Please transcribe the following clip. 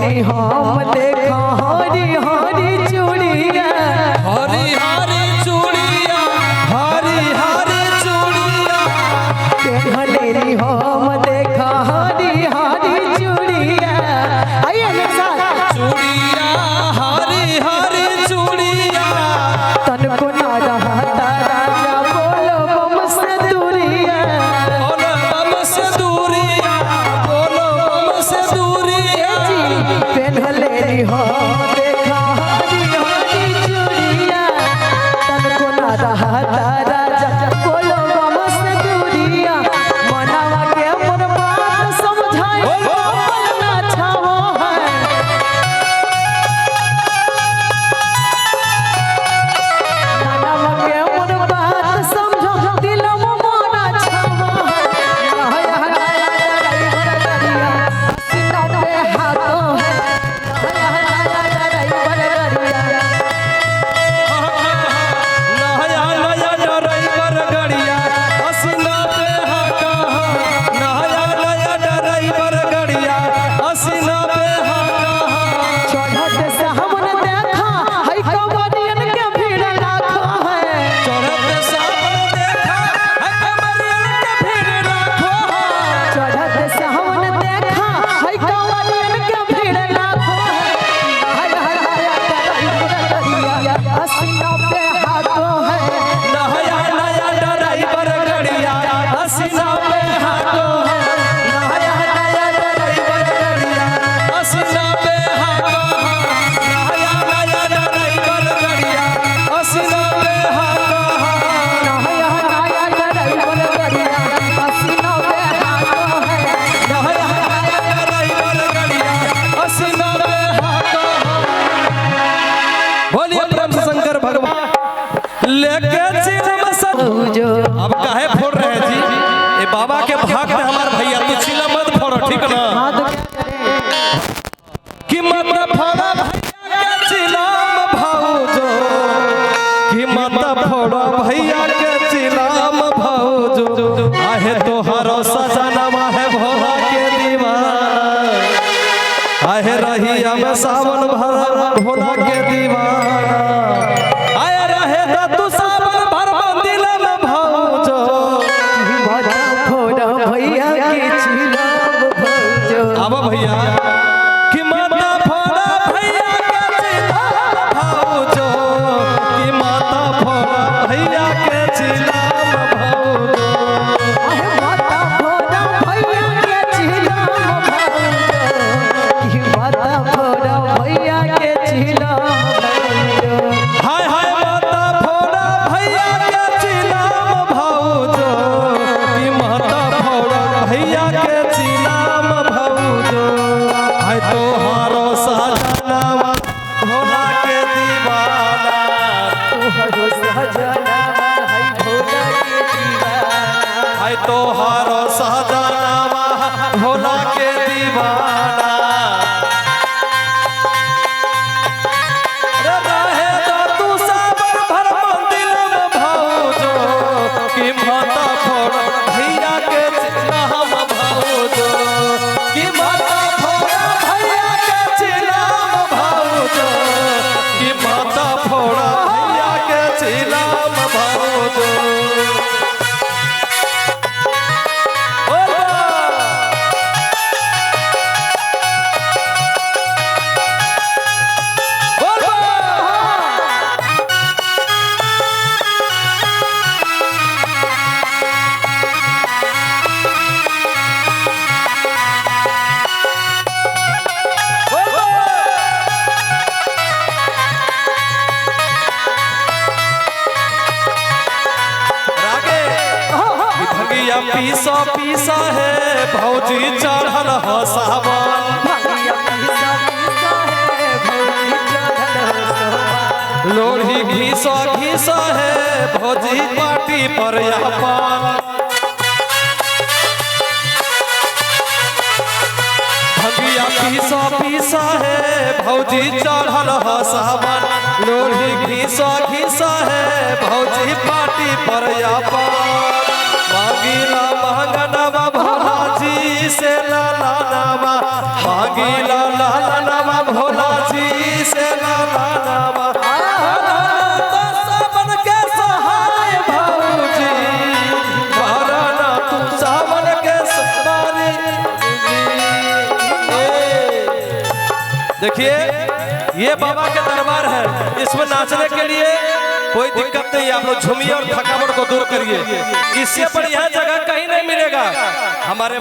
री हम देखा हरी हरी चूड़िया हरी हरी चूड़िया हरी हरी चूड़िया पेहले री हम देखा हरी हरी चूड़िया। आइए मेरे साथ। चूड़िया हरी हरी चूड़िया तन को ना रहता राजा बोलो बम से दूरिया बोलो बम से दूरिया बोलो बम से दूरिया पेहले री हम देखा हरी हरी चूड़िया तन को ना रहता राजा बोलो बम से दूरिया मनावा के मोर बात समझाए ना छावो है मनावा के मोर बात समझो दिल में मोना छावो है सीना पे हाथों है नया नया ड्राइवर गड़िया हसीना पे हाका नया नया ड्राइवर गड़िया हसीना पे हाका चढ़त से हमने देखा है कवरियन के भीड़ लाखों है चढ़त सावन देखा है कमरियन के भीड़ राखो चढ़त से हमने देखा है कवरियन के भीड़ लाखों है हर हर हर हसीना पे हाथों है नया नया ड्राइवर गड़िया हसीना पे हाको नया नया ड्राइवर गड़िया हसीना पे हाको नया नया ड्राइवर गड़िया हसीना पे हाको नया नया ड्राइवर बढ़िया हसीना पे हाथों है नया नया ड्राइवर गड़िया हसीना पे हाको बोलिए प्रभु शंकर भगवान लेके चिलम सब जो अब काहे फोड़ रहे हैं जी ये बाबा के भक्त है हमारे भैया तू चिलम मत फोड़ो ठीक ना कि मत फोड़ो भैया के चिलम भाऊजो कि मत फोड़ो भैया के चिलम भाऊजो आहे तोहरो सजनवा है भोला के दीवाना आहे रही हम सावन भर भोला के दीवाना आए रहे तो तू सावन भर मंदिर में भाऊजो बड़ा फोड़ा भैया की चिलाब भौजो अब भैया कि माता फोड़ा भैया के चिलाम भाऊजो कि माता फोड़ा भैया के चिलाम भाऊजो आहे माता फोड़ा भैया के चिलाब भौजो की माता फोड़ा भैया के चिलाब भौजो हाय हाय माता फोड़ा भैया के चिलाम भाऊजो कि माता फोड़ा भैया के चिलाम भाऊजो हाय तोहारो सजनवा भोला के दीवाना तोहरो सजनवा है भोला के दीवाना हाय तोहारो सजनवा भोला के दीवाना रे रहे तो तू सावन भर मंदिर में भाऊजो कि माता फोड़ा भैया के चिलाम भाऊजो कि माता फोड़ा भैया के चिलाम भाऊजो कि माता फोड़ा भैया के चिलाम भाऊजो पीसा पीसा है भौजी चढ़ल हो सावन भैया पीसा पीसा है भौजी चढ़ल सोहान लोढ़ी घीसा घीसा है भौजी पार्टी पर अपन भगिया पीसा पीसा है भौजी चढ़ल हो सावन लोढ़ी घीसा घीसा है भौजी पार्टी पर अपन मांगीला महंगनवा भोला जी से लाला नवा मांगीला लाला से नामा तो सावन के सहाय भाऊजी महाराना तू सावन के सहारे। देखिए ये बाबा के दरबार है, इसमें नाचने के लिए कोई दिक्कत नहीं, आप लोग झूमिए और थकावट को दूर करिए। इससे बढ़िया जगह कहीं नहीं मिलेगा हमारे